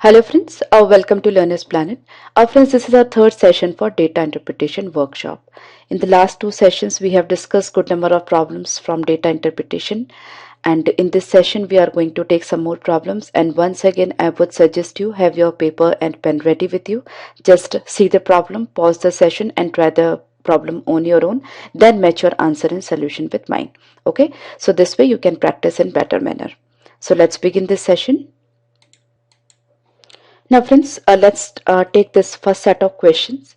Hello friends, welcome to Learner's Planet. Friends, this is our third session for data interpretation workshop. In the last two sessions, we have discussed good number of problems from data interpretation, and in this session, we are going to take some more problems. And once again, I would suggest you have your paper and pen ready with you. Just see the problem, pause the session, and try the problem on your own. Then match your answer and solution with mine. Okay, so this way you can practice in better manner. So let's begin this session. Now friends, let's take this first set of questions.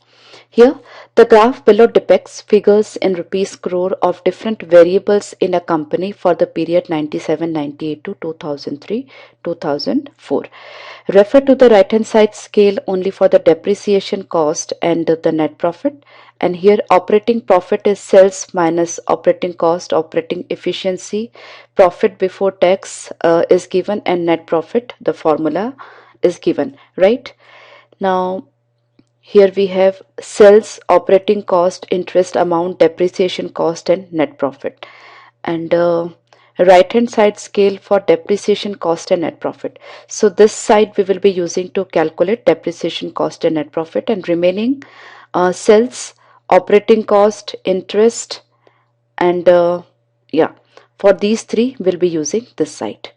Here, the graph below depicts figures in rupees crore of different variables in a company for the period 97-98 to 2003-2004. Refer to the right hand side scale only for the depreciation cost and the net profit. And here operating profit is sales minus operating cost, operating efficiency, profit before tax is given, and net profit, the formula is given, right? Now here we have sales, operating cost, interest amount, depreciation cost, and net profit. And right hand side scale for depreciation cost and net profit. So this side we will be using to calculate depreciation cost and net profit, and remaining sales, operating cost, interest, and yeah, for these three we'll be using this side.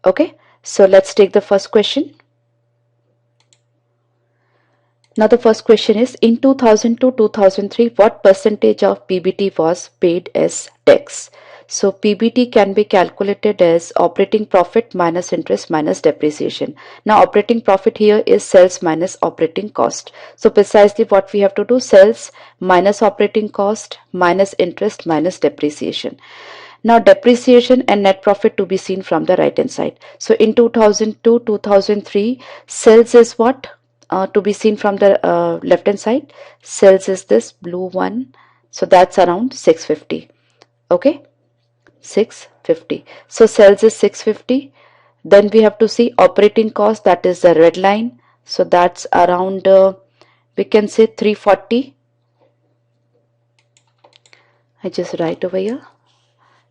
Okay, so let's take the first question. Now the first question is, in 2002-2003, what percentage of PBT was paid as tax? So PBT can be calculated as operating profit minus interest minus depreciation. Now operating profit here is sales minus operating cost. So precisely what we have to do, sales minus operating cost minus interest minus depreciation. Now depreciation and net profit to be seen from the right hand side. So in 2002-2003, sales is what? To be seen from the left hand side, sales is this blue one, so that's around 650. Okay, 650. So sales is 650. Then we have to see operating cost, that is the red line, so that's around we can say 340. I just write over here,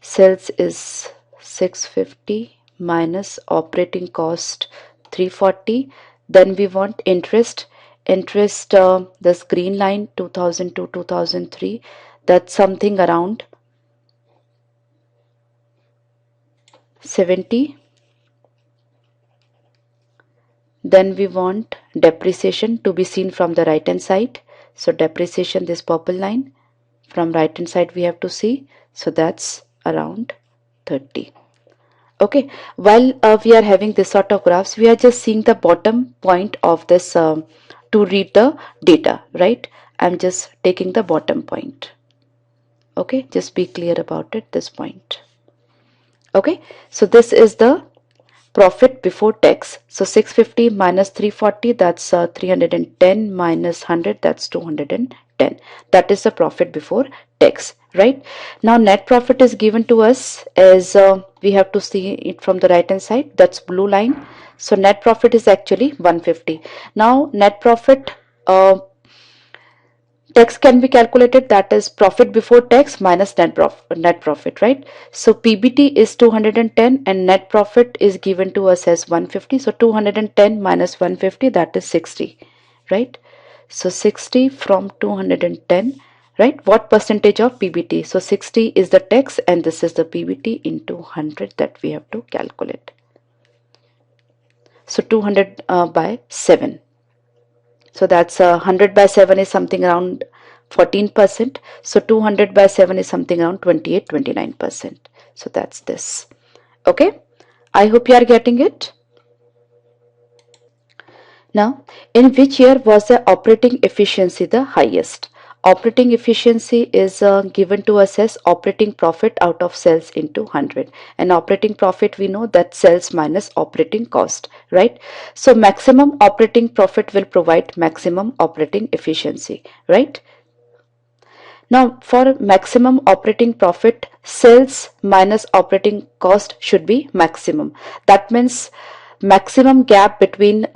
sales is 650 minus operating cost 340. Then we want interest, this green line 2002-2003, that's something around 70. Then we want depreciation to be seen from the right hand side. So depreciation, this purple line, from right hand side we have to see, so that's around 30. Okay, while we are having this sort of graphs, we are just seeing the bottom point of this to read the data, right? I'm just taking the bottom point. Okay, just be clear about it, this point. Okay, so this is the profit before tax. So 650 minus 340, that's 310 minus 100, that's 210. That is the profit before tax, right? Now net profit is given to us as we have to see it from the right hand side, that's blue line. So net profit is actually 150. Now net profit, tax can be calculated, that is profit before tax minus net profit, right? So PBT is 210 and net profit is given to us as 150. So 210 minus 150, that is 60, right? So 60 from 210, right? What percentage of PBT? So 60 is the tax and this is the PBT into 100 that we have to calculate. So 200 by 7. So that's 100 by 7 is something around 14%. So 200 by 7 is something around 28-29%. So that's this. Okay, I hope you are getting it. Now, in which year was the operating efficiency the highest? Operating efficiency is given to us as operating profit out of sales into 100, and operating profit we know that sales minus operating cost, right? So maximum operating profit will provide maximum operating efficiency, right? Now for maximum operating profit, sales minus operating cost should be maximum. That means maximum gap between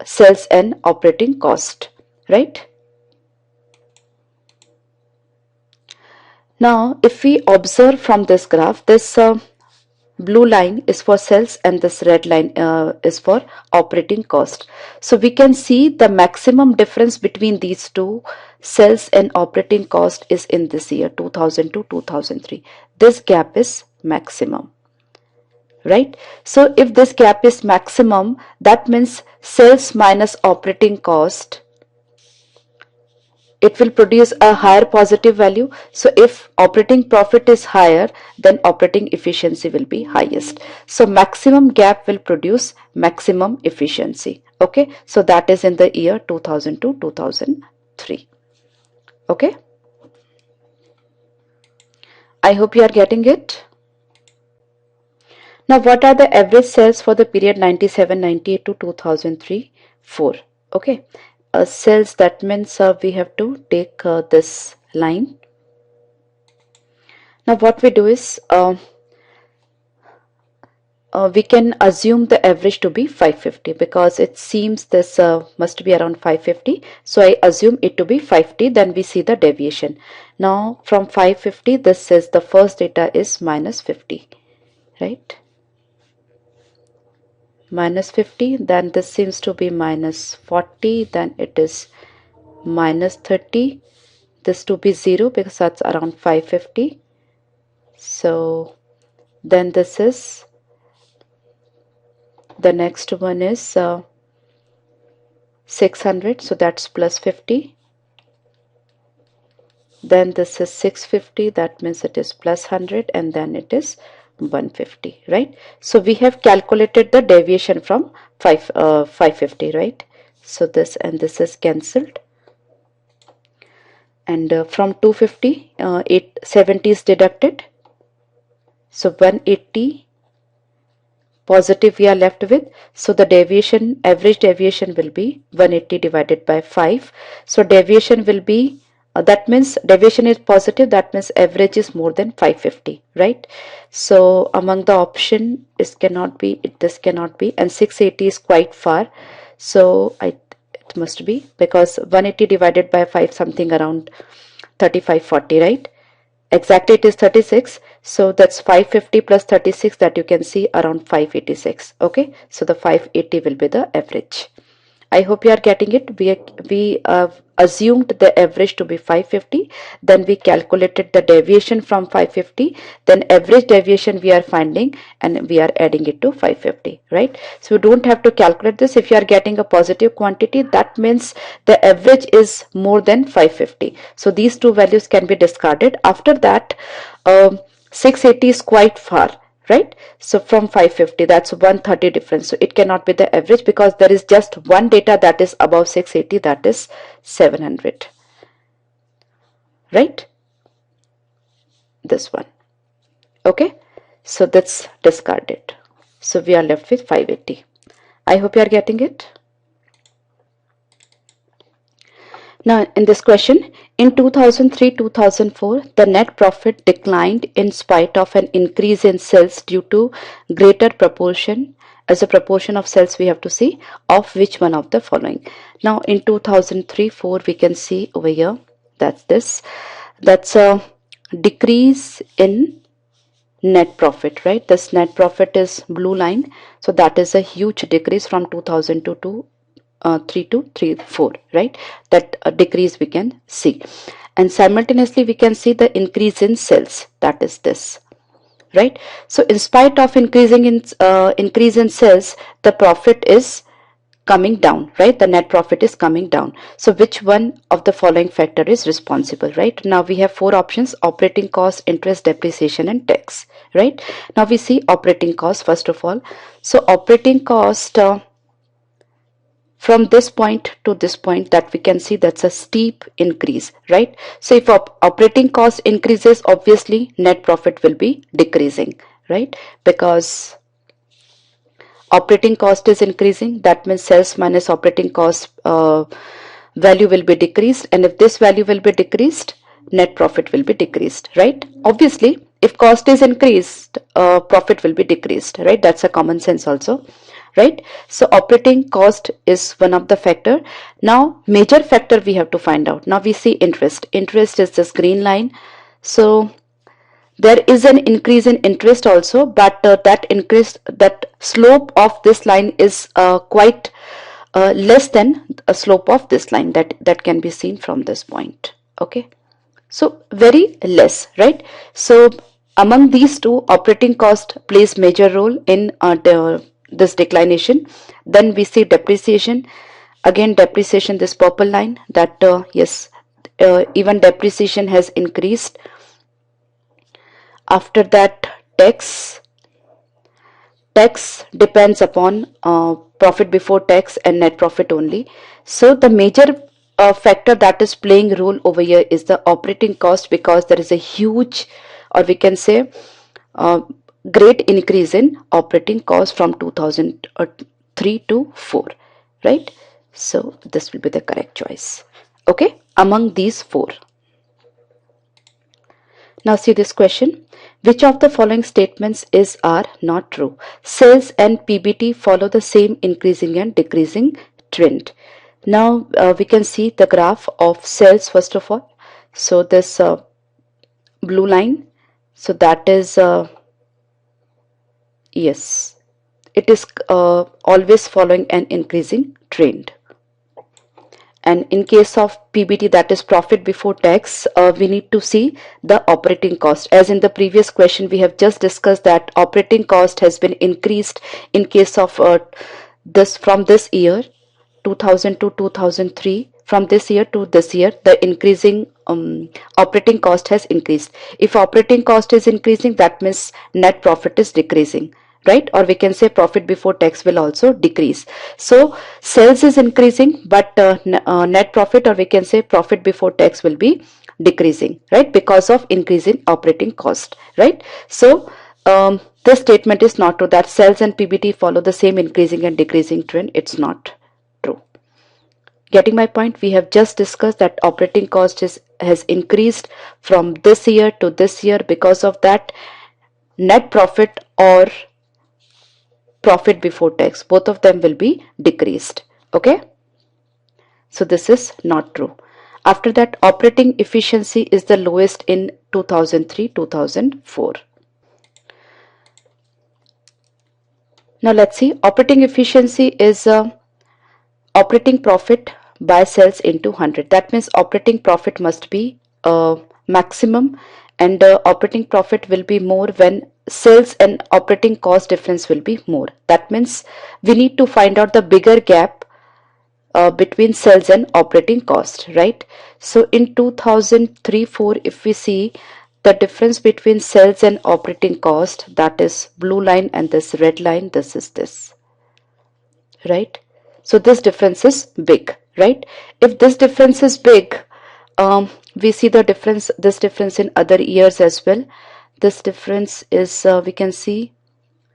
sales and operating cost, right? Now if we observe from this graph, this blue line is for sales and this red line is for operating cost. So we can see the maximum difference between these two, sales and operating cost, is in this year 2000 to 2003. This gap is maximum, right? So if this gap is maximum, that means sales minus operating cost, it will produce a higher positive value. So if operating profit is higher, then operating efficiency will be highest. So maximum gap will produce maximum efficiency. Okay, so that is in the year 2000 to 2003. Okay, I hope you are getting it. Now, what are the average sales for the period 97-98 to 2003? 4. Okay, sales, that means we have to take this line. Now, what we do is we can assume the average to be 550 because it seems this must be around 550. So I assume it to be 50. Then we see the deviation. Now, from 550, this says the first data is minus 50, right? Minus 50, then this seems to be minus 40, then it is minus 30, this to be 0 because that's around 550. So then this is, the next one is 600, so that's plus 50. Then this is 650, that means it is plus 100, and then it is 150, right? So we have calculated the deviation from 550, right? So this and this is cancelled, and from 250 870 is deducted, so 180 positive we are left with. So the deviation, average deviation will be 180 divided by 5. So deviation will be that means deviation is positive, that means average is more than 550, right? So among the option, this cannot be, this cannot be, and 680 is quite far, so it must be, because 180 divided by 5 something around 3540, right? Exactly it is 36, so that's 550 plus 36, that you can see around 586. Okay, so the 580 will be the average. I hope you are getting it. We assumed the average to be 550, then we calculated the deviation from 550, then average deviation we are finding and we are adding it to 550, right? So you don't have to calculate this. If you are getting a positive quantity, that means the average is more than 550. So these two values can be discarded. After that, 680 is quite far, right? So from 550, that's 130 difference, so it cannot be the average because there is just one data that is above 680, that is 700, right? This one. Okay, so that's discarded, so we are left with 580. I hope you are getting it. Now in this question, in 2003-2004, the net profit declined in spite of an increase in sales due to greater proportion, as a proportion of sales we have to see, of which one of the following. Now in 2003-04 we can see over here, that's this, that's a decrease in net profit, right? This net profit is blue line, so that is a huge decrease from 2002 to 3 to 3 4, right? That decrease we can see, and simultaneously we can see the increase in sales, that is this, right? So in spite of increase in sales, the profit is coming down, right? The net profit is coming down. So which one of the following factor is responsible, right? Now we have 4 options: operating cost, interest, depreciation, and tax, right? Now we see operating cost first of all. So operating cost, from this point to this point, that we can see that's a steep increase, right? So if operating cost increases, obviously net profit will be decreasing, right? Because operating cost is increasing, that means sales minus operating cost value will be decreased, and if this value will be decreased, net profit will be decreased, right? Obviously if cost is increased, profit will be decreased, right? That's a common sense also, right? So operating cost is one of the factor. Now major factor we have to find out. Now we see interest. Interest is this green line. So There is an increase in interest also, but that slope of this line is quite less than a slope of this line that can be seen from this point. Okay, so very less, right? So among these two, operating cost plays major role in this declination. Then we see depreciation. Again, depreciation, this purple line, that yes, even depreciation has increased. After that, tax depends upon profit before tax and net profit only. So the major factor that is playing role over here is the operating cost, because there is a huge, or we can say uh, great increase in operating cost from 2003 to 4, right? So this will be the correct choice. Okay, among these four. Now see this question. Which of the following statements is are not true? Sales and PBT follow the same increasing and decreasing trend. Now we can see the graph of sales first of all. So this blue line, so that is yes, it is always following an increasing trend. And in case of PBT, that is profit before tax, we need to see the operating cost. As in the previous question, we have just discussed that operating cost has been increased in case of this from this year 2000 to 2003. From this year to this year, the increasing operating cost has increased. If operating cost is increasing, that means net profit is decreasing, right? Or we can say profit before tax will also decrease. So sales is increasing, but net profit, or we can say profit before tax, will be decreasing, right? Because of increase in operating cost, right? So this statement is not true, that sales and PBT follow the same increasing and decreasing trend. It's not true. Getting my point? We have just discussed that operating cost has increased from this year to this year. Because of that, net profit or profit before tax, both of them will be decreased. Okay, so this is not true. After that, operating efficiency is the lowest in 2003 2004. Now let's see, operating efficiency is operating profit by sales into 100. That means operating profit must be maximum, and operating profit will be more when sales and operating cost difference will be more. That means we need to find out the bigger gap between sales and operating cost, right? So in 2003-4, if we see the difference between sales and operating cost, that is blue line, and this red line, this is this, right? So this difference is big, right? If this difference is big, we see the difference, this difference in other years as well. This difference is we can see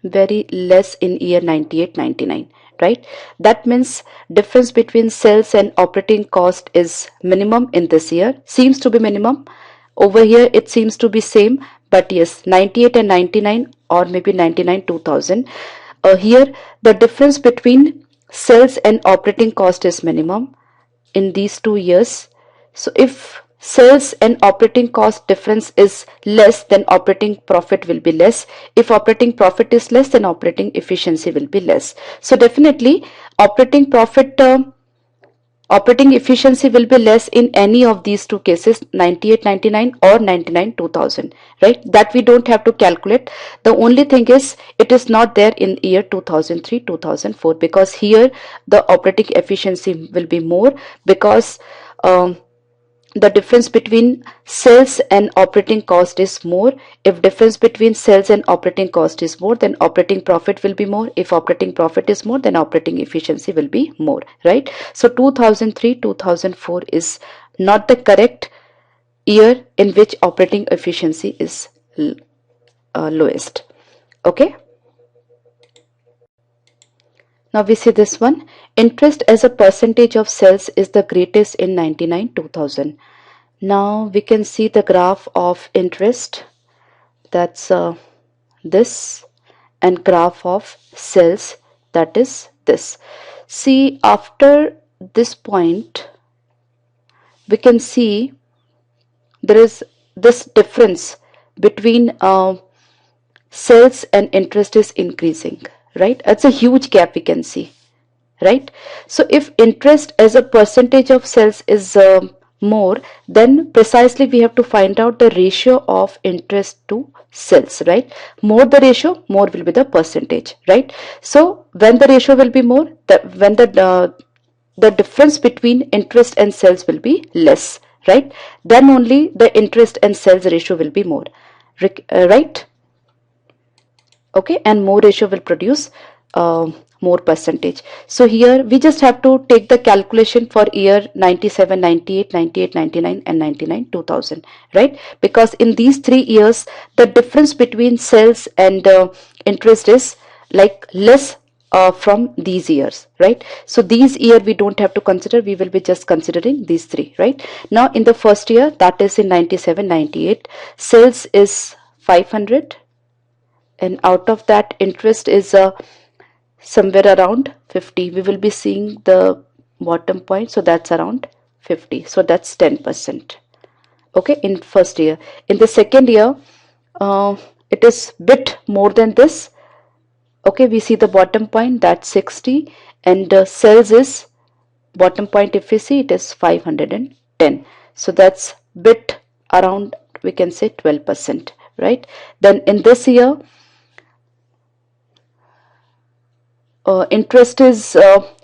very less in year 98-99, right? That means difference between sales and operating cost is minimum in this year, seems to be minimum. Over here it seems to be same, but yes, 98 and 99, or maybe 99 2000, here the difference between sales and operating cost is minimum in these 2 years. So if sales and operating cost difference is less, then operating profit will be less. If operating profit is less, then operating efficiency will be less. So definitely operating profit operating efficiency will be less in any of these two cases, 98-99 or 99-2000, right? That we don't have to calculate. The only thing is it is not there in year 2003-2004, because here the operating efficiency will be more, because the difference between sales and operating cost is more. If difference between sales and operating cost is more, then operating profit will be more. If operating profit is more, then operating efficiency will be more, right? So 2003-2004 is not the correct year in which operating efficiency is lowest. Okay, now we see this one. Interest as a percentage of sales is the greatest in 99-2000. Now we can see the graph of interest, that's this, and graph of sales, that is this. See, after this point we can see there is this difference between sales and interest is increasing, right? It's a huge gap we can see, right? So if interest as a percentage of sales is more, then precisely we have to find out the ratio of interest to sales, right? More the ratio, more will be the percentage, right? So when the ratio will be more, when the difference between interest and sales will be less, right? Then only the interest and sales ratio will be more, right? Okay, and more ratio will produce more percentage. So here we just have to take the calculation for year 97, 98, 98, 99 and 99, 2000, right? Because in these 3 years the difference between sales and interest is like less from these years, right? So these year we don't have to consider, we will be just considering these three, right? Now in the first year, that is in 97, 98, sales is 500, and out of that interest is somewhere around 50. We will be seeing the bottom point, so that's around 50, so that's 10%. Okay, in first year. In the second year, it is bit more than this. Okay, we see the bottom point, that's 60, and sales is bottom point, if we see, it is 510, so that's bit around, we can say 12%, right? Then in this year, interest is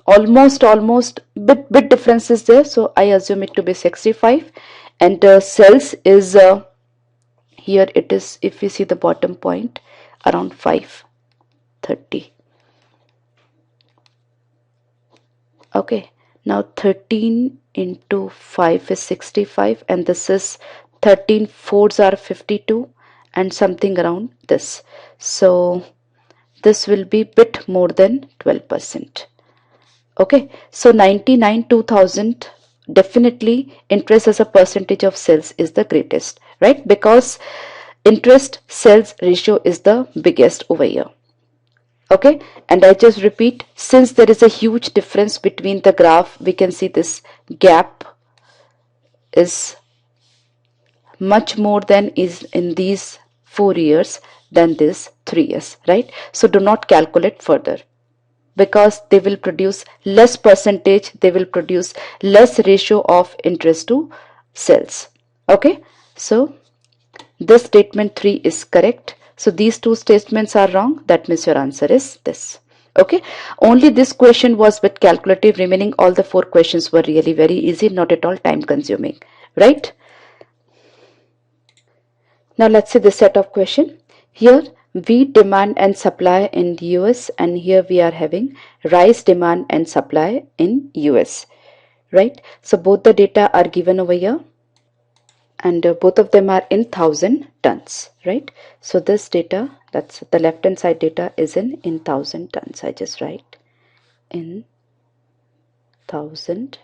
almost bit difference is there, so I assume it to be 65, and sales is here it is, if we see the bottom point, around 530. Okay, now 13 into 5 is 65, and this is 13 fours are 52 and something around this, so this will be bit more than 12%. Okay, so 99, 2000, definitely interest as a percentage of sales is the greatest, right? Because interest sales ratio is the biggest over here. Okay, and I just repeat, since there is a huge difference between the graph, we can see this gap is much more than is in these 4 years than this 3 years, right? So do not calculate further, because they will produce less percentage, they will produce less ratio of interest to sales. Okay, so this statement 3 is correct. So these two statements are wrong, that means your answer is this. Okay, only this question was bit calculative, remaining all the 4 questions were really very easy, not at all time consuming, right? Now let's see this set of question. Here wheat demand and supply in US, and here we are having rice demand and supply in US, right? So both the data are given over here, and both of them are in 1000 tons, right? So this data, that's the left hand side data, is in 1000 tons. I just write in 1000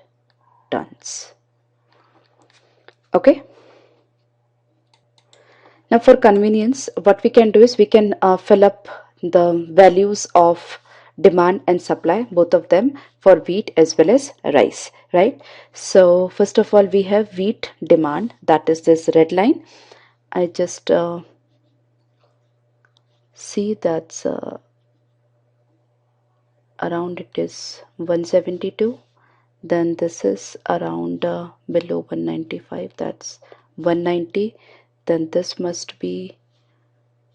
tons. Okay. Now for convenience, what we can do is we can fill up the values of demand and supply, both of them, for wheat as well as rice, right? So first of all, we have wheat demand, that is this red line. I just see that's around, it is 172. Then this is around below 195, that's 190. Then this must be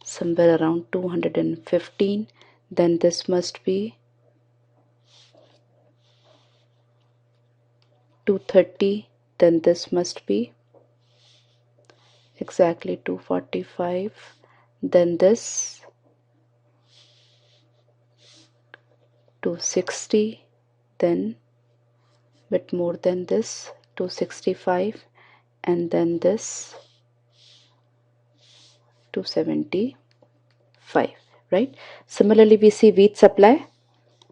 somewhere around 215. Then this must be 230. Then this must be exactly 245. Then this 260. Then bit more than this 265, and then this 275, right? Similarly, we see wheat supply.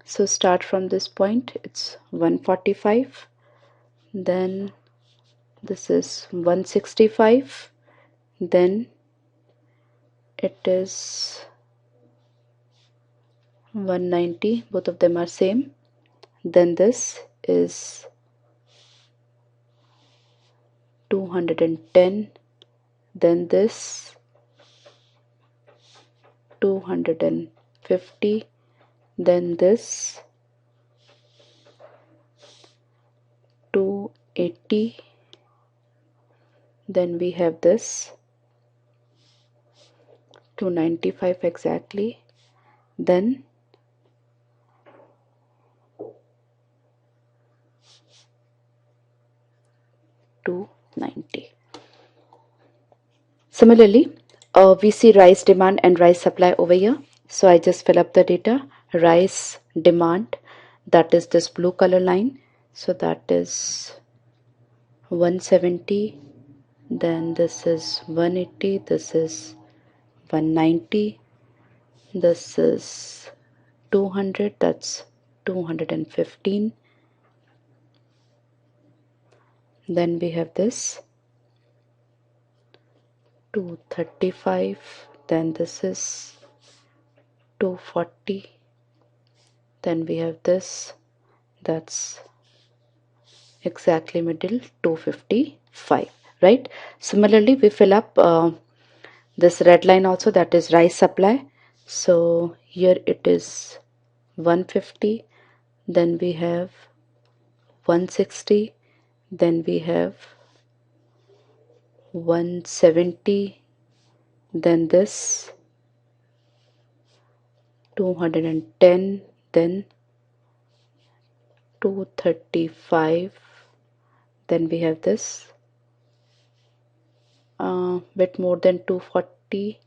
So start from this point, it's 145, then this is 165, then it is 190, both of them are same. Then this is 210, then this 250, then this 280, then we have this 295 exactly, then 290. Similarly, we see rice demand and rice supply over here. So I just fill up the data. Rice demand, that is this blue color line. So that is 170. Then this is 180. This is 190. This is 200. That's 215. Then we have this 235. Then this is 240. Then we have this, that's exactly middle, 255, right? Similarly, we fill up this red line also, that is rice supply. So here it is 150, then we have 160, then we have 170, then this 210, then 235, then we have this bit more than 240,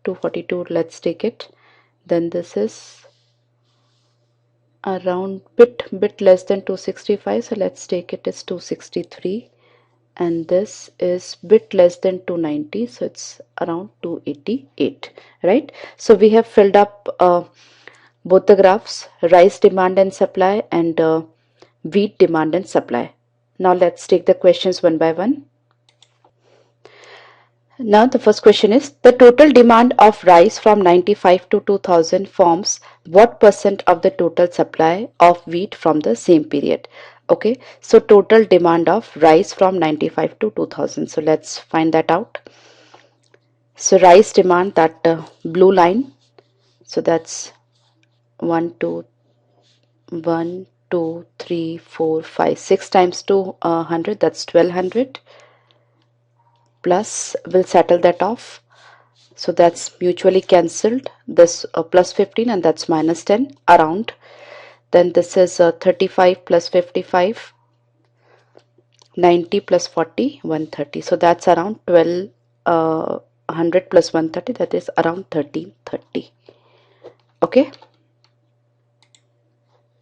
242, let's take it. Then this is around bit less than 265, so let's take it as 263, and this is bit less than 290, so it's around 288, right? So we have filled up both the graphs, rice demand and supply and wheat demand and supply. Now let's take the questions one by one. Now the first question is, the total demand of rice from 95 to 2000 forms what percent of the total supply of wheat from the same period? Okay, so total demand of rice from 95 to 2000. So let's find that out. So rice demand, that blue line, so that's 1 2 1 2 3 4 5 6 times 200, that's 1200, plus we'll settle that off. So that's mutually cancelled, this plus 15 and that's minus 10 around. Then this is 35 plus 55, 90 plus 40, 130. So that's around 1200 plus 130, that is around 1330. Okay.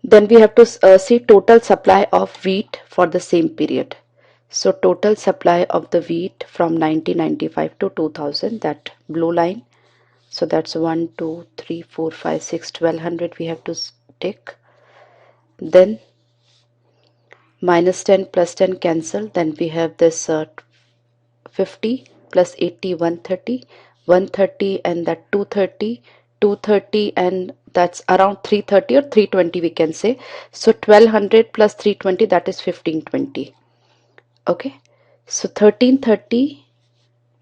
Then we have to see total supply of wheat for the same period. So total supply of the wheat from 1995 to 2000, that blue line. So that's 1 2 3 4 5 6 1200 we have to take. Then minus 10 plus 10 cancel. Then we have this 50 plus 80, 130, 130 and that 230, 230 and that's around 330 or 320 we can say. So 1200 plus 320, that is 1520. Okay, so 1330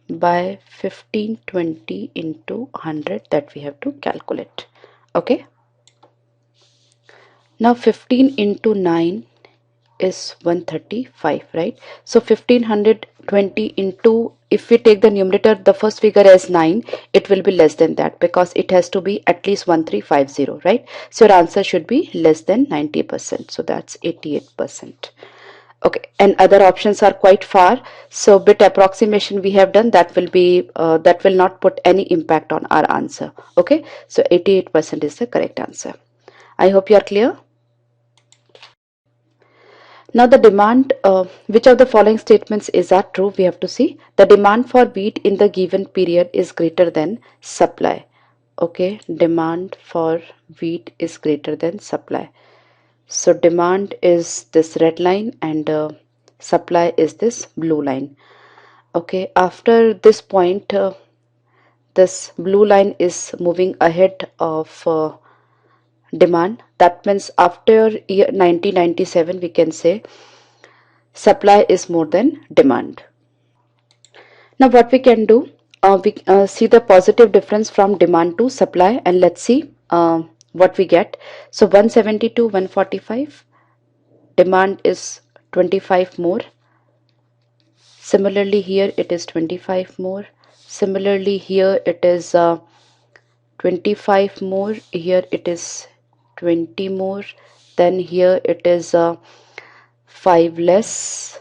by 1520 into 100, that we have to calculate. Okay, now 15 into 9 is 135, right? So 1520 into, if we take the numerator, the first figure as 9, it will be less than that because it has to be at least 1350, right? So your answer should be less than 90%, so that's 88%. Okay, and other options are quite far, so bit approximation we have done, that will be that will not put any impact on our answer. Okay, so 88% is the correct answer. I hope you are clear. Now the demand, which of the following statements is that true? We have to see. The demand for wheat in the given period is greater than supply. Okay, demand for wheat is greater than supply. So demand is this red line and supply is this blue line. Okay, after this point, this blue line is moving ahead of demand. That means after year 1997 we can say supply is more than demand. Now what we can do, we see the positive difference from demand to supply, and let's see what we get. So 170 to 145, demand is 25 more. Similarly here it is 25 more. Similarly here it is 25 more. Here it is 20 more. Then here it is 5 less.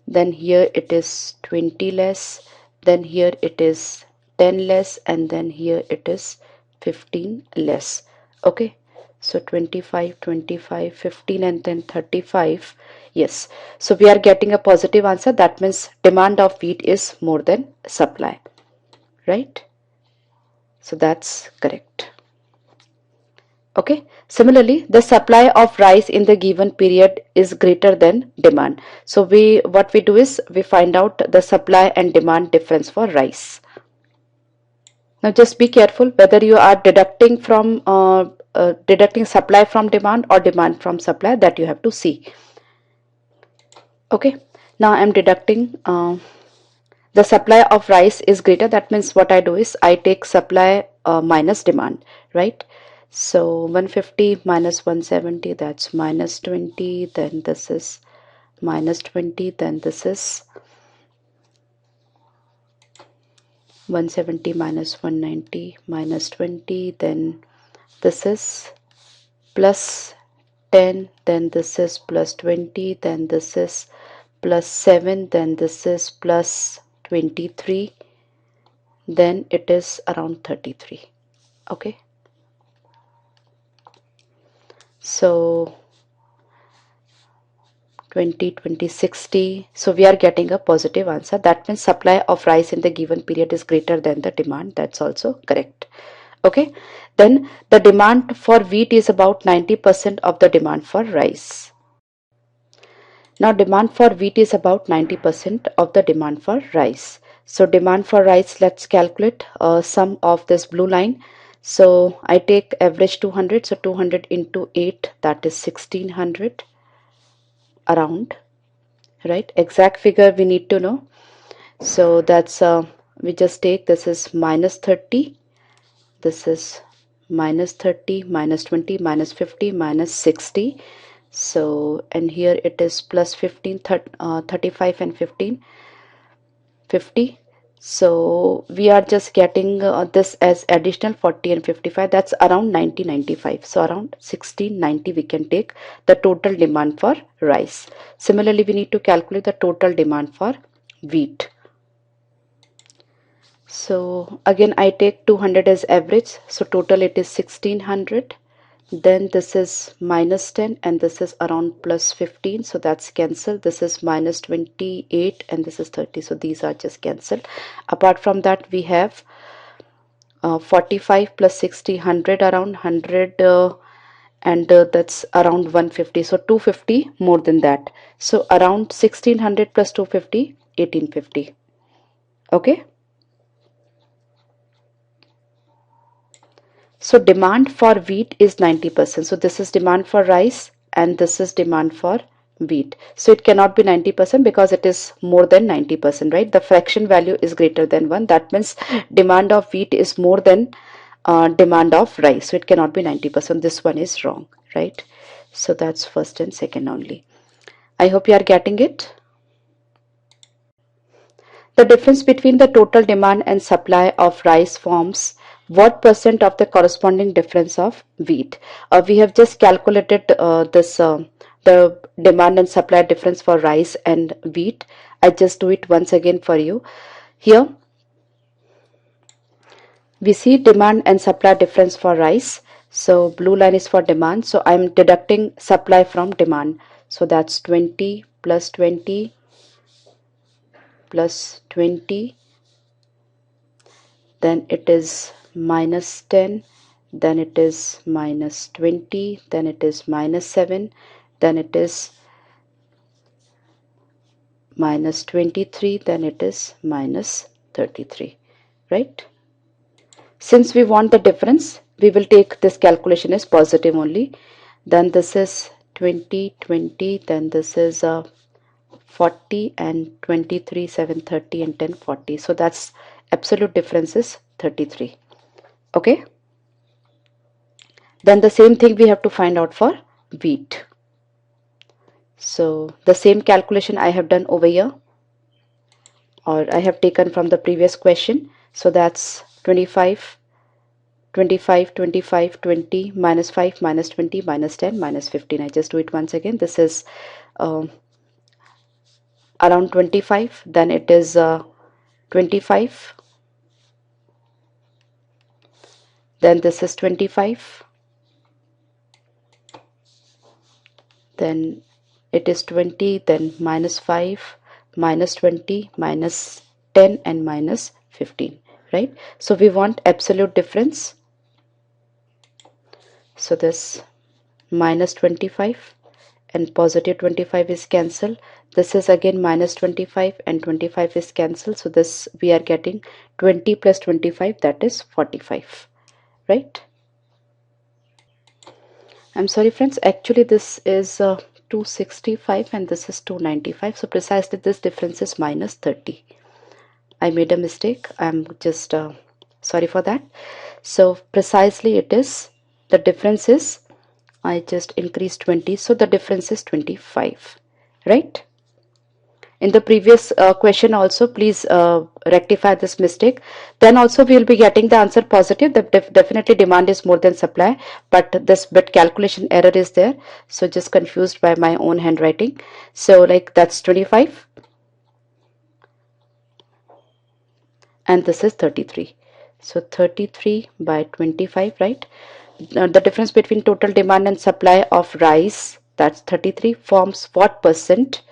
Then here it is 20 less. Then here it is 10 less, and then here it is 15 less. Okay, so 25, 25, 15, and then 35. Yes, so we are getting a positive answer. That means demand of wheat is more than supply, right? So that's correct. Okay, similarly the supply of rice in the given period is greater than demand. So what we do is we find out the supply and demand difference for rice. Now just be careful whether you are deducting from deducting supply from demand or demand from supply, that you have to see. Okay, now I'm deducting the supply of rice is greater. That means what I do is I take supply minus demand, right? So 150 minus 170, that's minus 20. Then this is minus 20. Then this is 170 minus 190 minus 20. Then this is plus 10. Then this is plus 20. Then this is plus 7. Then this is plus 23. Then it is around 33. Okay, so 20, 20, 60. So we are getting a positive answer. That means supply of rice in the given period is greater than the demand. That's also correct. Okay, then the demand for wheat is about 90% of the demand for rice. Now demand for wheat is about 90% of the demand for rice. So demand for rice, let's calculate sum of this blue line. So I take average 200. So 200 into 8, that is 1600 around, right? Exact figure we need to know. So that's we just take, this is minus 30. This is minus 30, minus 20, minus 50, minus 60. So, and here it is plus 15, 35 and 15, 50. So we are just getting this as additional 40 and 55. That's around 90, 95. So around 1690 we can take the total demand for rice. Similarly, we need to calculate the total demand for wheat. So again I take 200 as average. So total it is 1600. Then this is minus 10 and this is around plus 15. So that's cancelled. This is minus 28 and this is 30. So these are just cancelled. Apart from that, we have 45 plus 60, 100, around 100, and that's around 150. So 250 more than that. So around 1600 plus 250, 1850. Okay. So demand for wheat is 90%. So this is demand for rice and this is demand for wheat. So it cannot be 90% because it is more than 90%, right? The fraction value is greater than 1. That means demand of wheat is more than demand of rice. So it cannot be 90%. This one is wrong, right? So that's first and second only. I hope you are getting it. The difference between the total demand and supply of rice forms what percent of the corresponding difference of wheat? We have just calculated the demand and supply difference for rice and wheat. I just do it once again for you. Here we see demand and supply difference for rice. So blue line is for demand. So I'm deducting supply from demand. So that's 20 plus 20 plus 20. Then it is minus 10, then it is minus 20, then it is minus 7, then it is minus 23, then it is minus 33, right? Since we want the difference, we will take this calculation as positive only. Then this is 20, 20, then this is 40 and 23 730 and 1040. So that's absolute difference is 33. Okay, then the same thing we have to find out for wheat. So the same calculation I have done over here, or I have taken from the previous question. So that's 25 25 25 20 minus 5 minus 20 minus 10 minus 15. I just do it once again. This is around 25, then it is 25, then this is 25, then it is 20, then minus 5 minus 20 minus 10 and minus 15, right? So we want absolute difference. So this minus 25 and positive 25 is cancelled. This is again minus 25 and 25 is cancelled. So this we are getting 20 plus 25, that is 45, right? I'm sorry friends, actually this is 265 and this is 295. So precisely this difference is minus 30. I made a mistake. I'm just sorry for that. So precisely it is, the difference is, I just increased 20, so the difference is 25, right? In the previous question also, please rectify this mistake. Then also we will be getting the answer positive. The definitely demand is more than supply, but this bit calculation error is there. So just confused by my own handwriting. So like that's 25 and this is 33. So 33 by 25, right? The difference between total demand and supply of rice, that's 33, forms what percent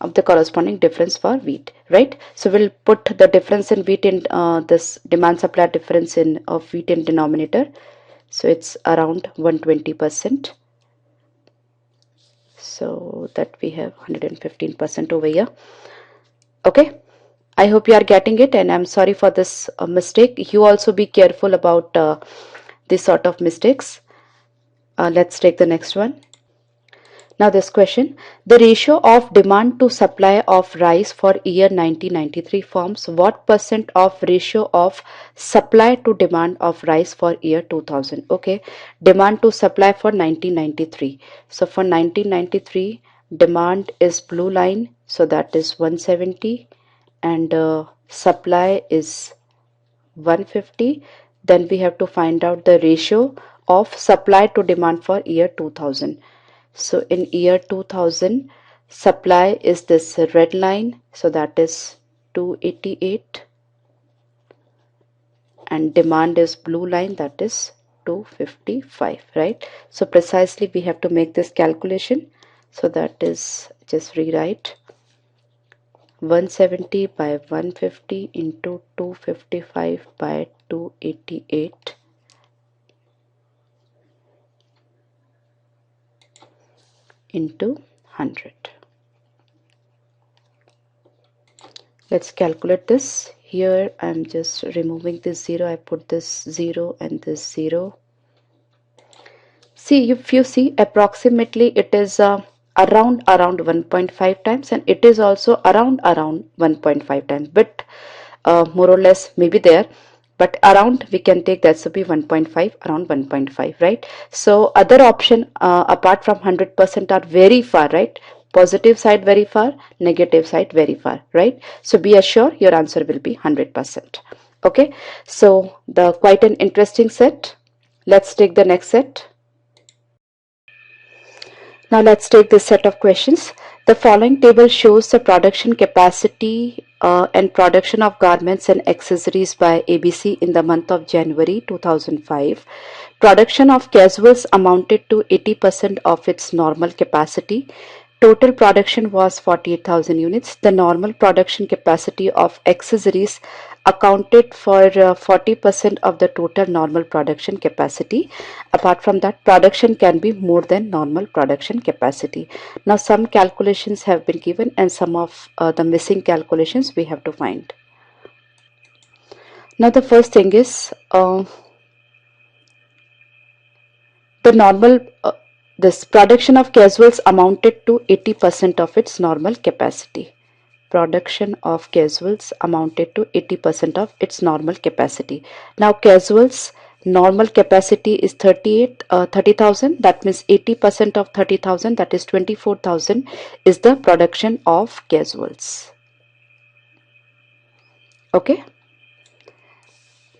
of the corresponding difference for wheat, right? So we'll put the difference in wheat in this demand supply difference in of wheat in denominator. So it's around 120%. So that we have 115% over here. Okay, I hope you are getting it, and I'm sorry for this mistake. You also be careful about this sort of mistakes. Let's take the next one. Now this question, the ratio of demand to supply of rice for year 1993 forms what percent of ratio of supply to demand of rice for year 2000? Okay, demand to supply for 1993. So for 1993, demand is blue line, so that is 170, and supply is 150. Then we have to find out the ratio of supply to demand for year 2000. So in year 2000, supply is this red line, so that is 288, and demand is blue line, that is 255, right? So precisely we have to make this calculation. So that is, just rewrite 170 by 150 into 255 by 288 into 100. Let's calculate this. Here I'm just removing this 0. I put this 0 and this 0. See, if you see, approximately it is around 1.5 times, and it is also around 1.5 times, but more or less maybe there, but around we can take that to be 1.5, around 1.5, right? So other option apart from 100% are very far, right? Positive side very far, negative side very far, right? So be assured your answer will be 100%. Okay, so the quite an interesting set. Let's take the next set. Now let's take this set of questions. The following table shows the production capacity and production of garments and accessories by ABC in the month of January 2005. Production of casuals amounted to 80% of its normal capacity. Total production was 48,000 units. The normal production capacity of accessories accounted for 40% of the total normal production capacity. Apart from that, production can be more than normal production capacity. Now some calculations have been given, and some of the missing calculations we have to find. Now the first thing is the normal this production of casuals amounted to 80% of its normal capacity. Production of casuals amounted to 80% of its normal capacity. Now casuals normal capacity is 30,000. That means 80% of 30,000, that is 24,000, is the production of casuals. Okay.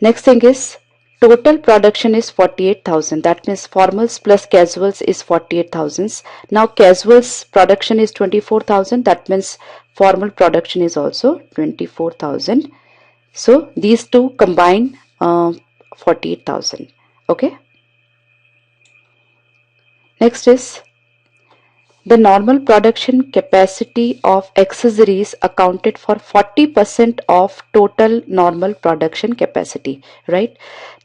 Next thing is total production is 48,000. That means formals plus casuals is 48,000. Now casuals production is 24,000. That means formal production is also 24,000. So these two combine 48,000. Okay. Next is the normal production capacity of accessories accounted for 40% of total normal production capacity, right?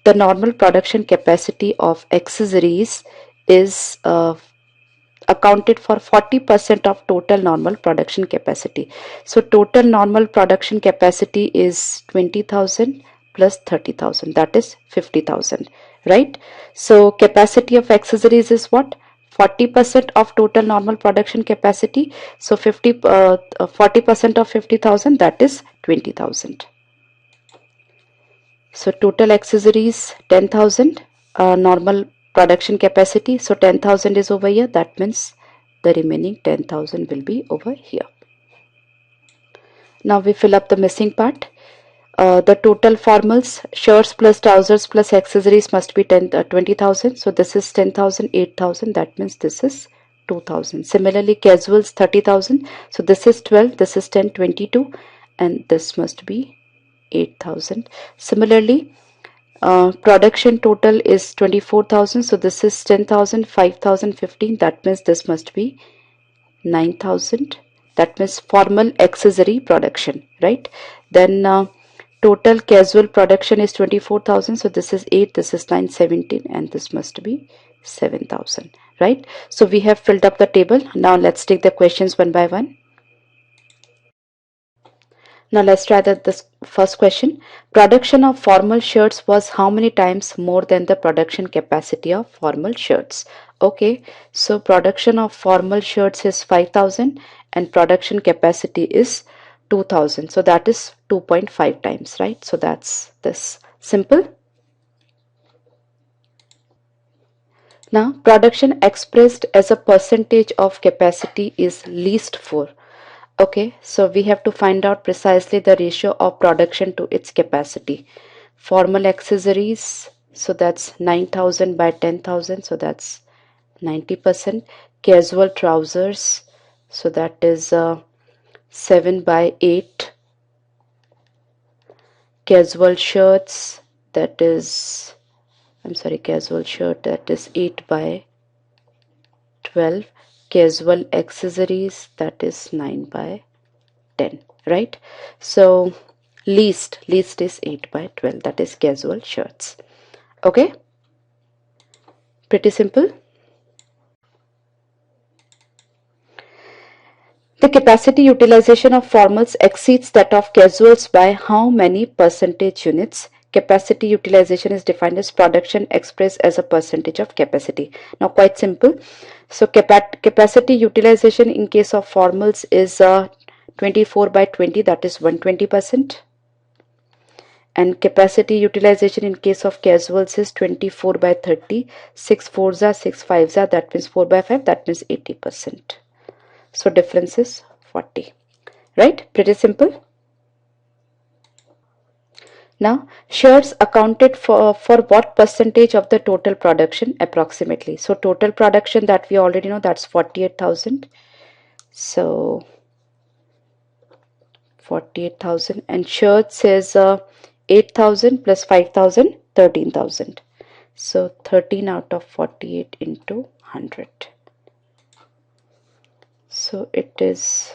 The normal production capacity of accessories is accounted for 40% of total normal production capacity. So total normal production capacity is 20,000 plus 30,000, that is 50,000, right? So capacity of accessories is what? 40% of total normal production capacity. So 40% of 50,000, that is 20,000. So total accessories 10,000, normal production capacity. So 10,000 is over here. That means the remaining 10,000 will be over here. Now we fill up the missing part. The total formals, shirts plus trousers plus accessories must be 20,000. So this is 10,000, 8,000. That means this is 2,000. Similarly, casuals 30,000. So this is 12, this is 10, 22, and this must be 8,000. Similarly, production total is 24,000. So this is 10,000, 5,000, 15. That means this must be 9,000. That means formal accessory production, right? Then total casual production is 24,000. So this is 8, this is 9, 17, and this must be 7,000, right? So we have filled up the table. Now let's take the questions one by one. Now let's try this first question. Production of formal shirts was how many times more than the production capacity of formal shirts? Okay, so production of formal shirts is 5,000 and production capacity is 2,000. So that is 2.5 times, right? So that's this. Simple. Now production expressed as a percentage of capacity is least 4. Okay, so we have to find out precisely the ratio of production to its capacity. Formal accessories, so that's 9,000 by 10,000, so that's 90%. Casual trousers, so that is 7 by 8. Casual shirts, that is, casual shirt, that is 8 by 12. Casual accessories, that is 9 by 10, right? So least is 8 by 12, that is casual shirts. Okay, pretty simple. The capacity utilization of formals exceeds that of casuals by how many percentage units? Capacity utilization is defined as production expressed as a percentage of capacity. Now quite simple. So capacity utilization in case of formals is 24 by 20, that is 120%. And capacity utilization in case of casuals is 24 by 30. 6 4s are 6 5s are, that means 4 by 5, that means 80%. So difference is 40, right? Pretty simple. Now shirts accounted for what percentage of the total production approximately? So total production that we already know, that's 48,000. So 48,000, and shirts is 8,000 plus 5,000, 13,000. So 13 out of 48 into 100. So it is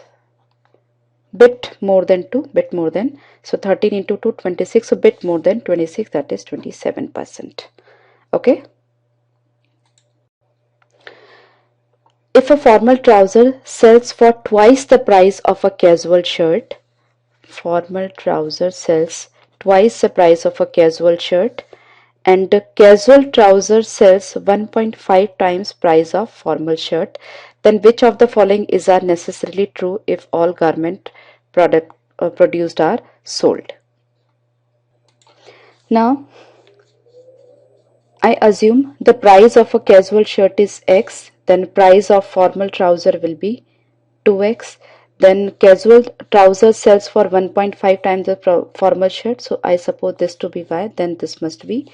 bit more than 2, bit more than, so 13 into 2, 26, so bit more than 26, that is 27%. Okay. If a formal trouser sells for twice the price of a casual shirt, formal trouser sells twice the price of a casual shirt, and the casual trouser sells 1.5 times price of formal shirt, then which of the following is are necessarily true if all garment product produced are sold? Now I assume the price of a casual shirt is X, then price of formal trouser will be 2x, then casual trouser sells for 1.5 times the formal shirt, so I suppose this to be y, then this must be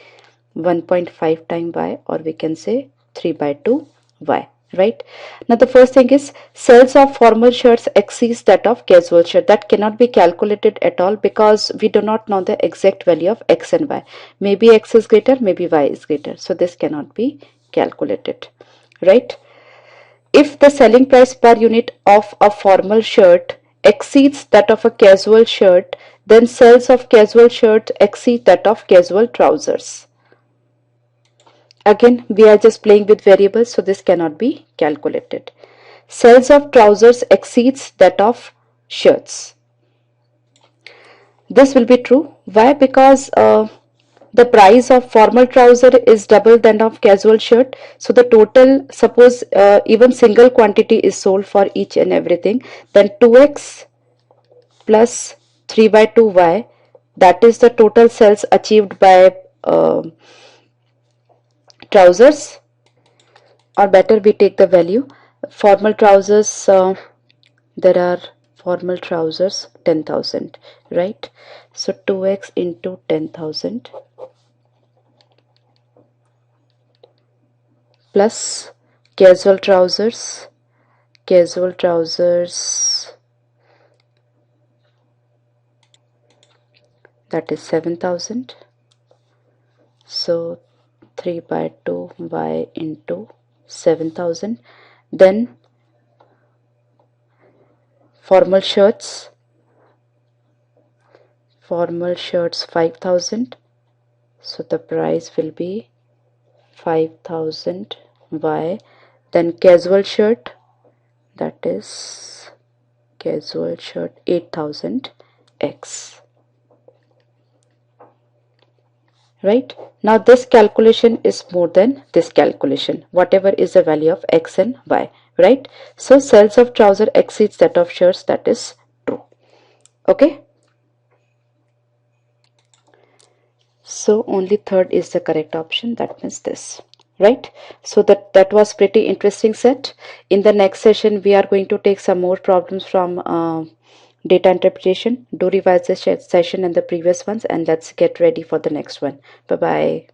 1.5 times y, or we can say 3 by 2 y, right? Now the first thing is sales of formal shirts exceeds that of casual shirt. That cannot be calculated at all because we do not know the exact value of x and y. Maybe x is greater, maybe y is greater, so this cannot be calculated, right? If the selling price per unit of a formal shirt exceeds that of a casual shirt, then sales of casual shirt exceed that of casual trousers. Again, we are just playing with variables, so this cannot be calculated. Sales of trousers exceeds that of shirts. This will be true. Why? Because the price of formal trouser is double than of casual shirt. So the total, suppose even single quantity is sold for each and everything, then 2x plus 3 by 2y, that is the total sales achieved by trousers, or better we take the value. Formal trousers, there are formal trousers 10,000, right? So 2x into 10,000 plus casual trousers that is 7,000, so 3 by 2 y into 7,000. Then formal shirts 5,000, so the price will be 5,000 y. Then casual shirt, that is casual shirt 8,000 x, right? Now this calculation is more than this calculation, whatever is the value of x and y, right? So sales of trouser exceeds that of shirts, that is true. Okay, so only third is the correct option, that means this, right? So that was pretty interesting set. In the next session we are going to take some more problems from data interpretation. Do revise this session and the previous ones, and let's get ready for the next one. Bye bye.